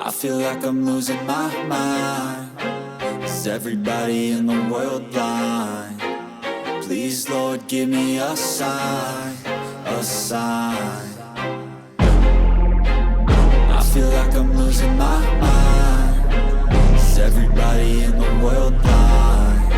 I feel like I'm losing my mind. Is everybody in the world blind? Please, Lord, give me a sign, a sign. I feel like I'm losing my mind. Is everybody in the world blind?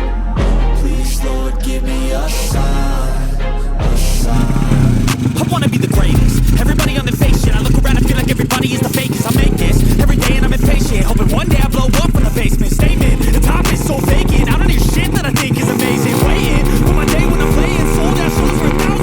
Please, Lord, give me a sign, a sign. I wanna be the greatest. Everybody on the fake shit. I look around and feel like everybody is the fakest. I make this every day and I'm impatient, hoping one day I blow up from the basement. Statement, the top is so vacant. I don't hear shit that I think is amazing. Waiting for my day when I'm playing sold out shows for 1,000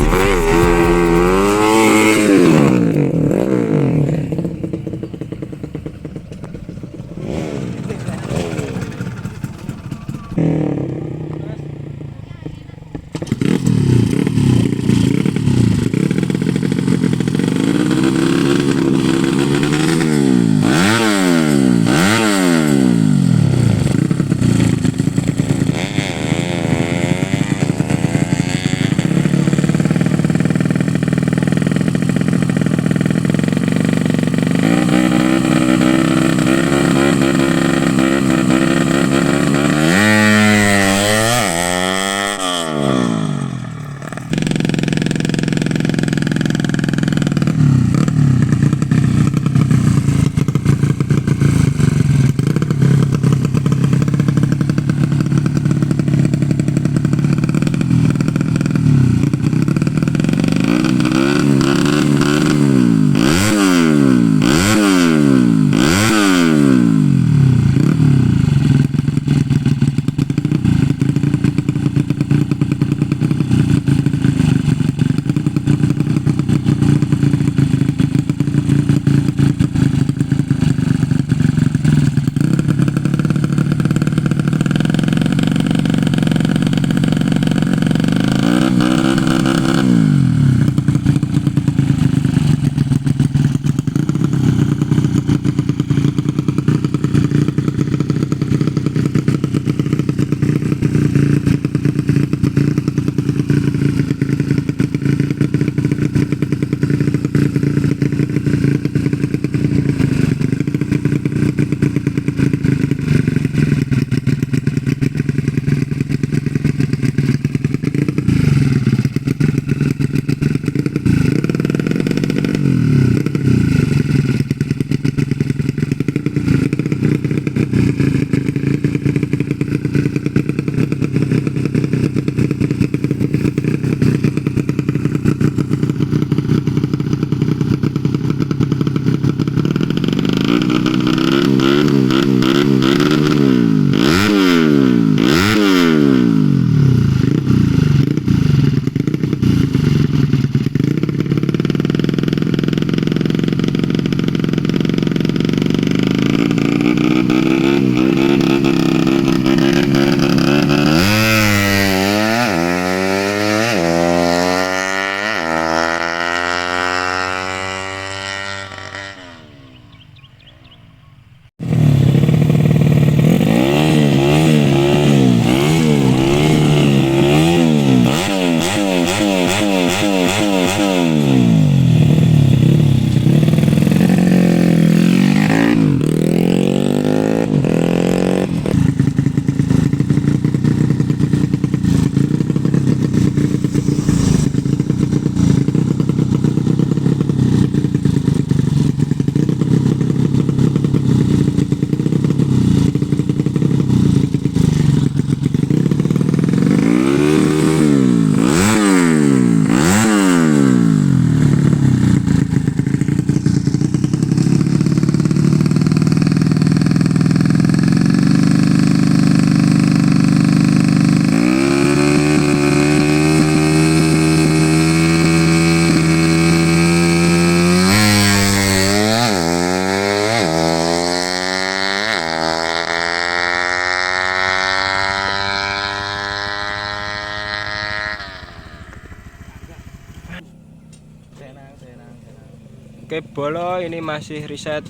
Oke bolo, ini masih riset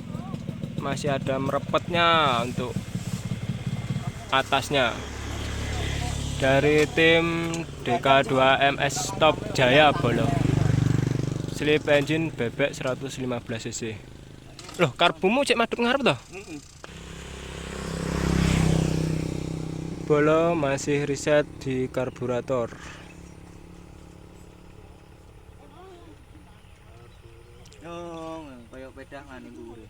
masih ada merepetnya untuk atasnya. Dari tim DK2MS Topjaya bolo. Slip engine bebek 115 cc. Loh, karbumu cek madhep ngarep toh? Bolo masih riset di karburator. Oh, kayak pedah ngene kuwi.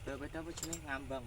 Kayak pedah apa jenenge ngambang.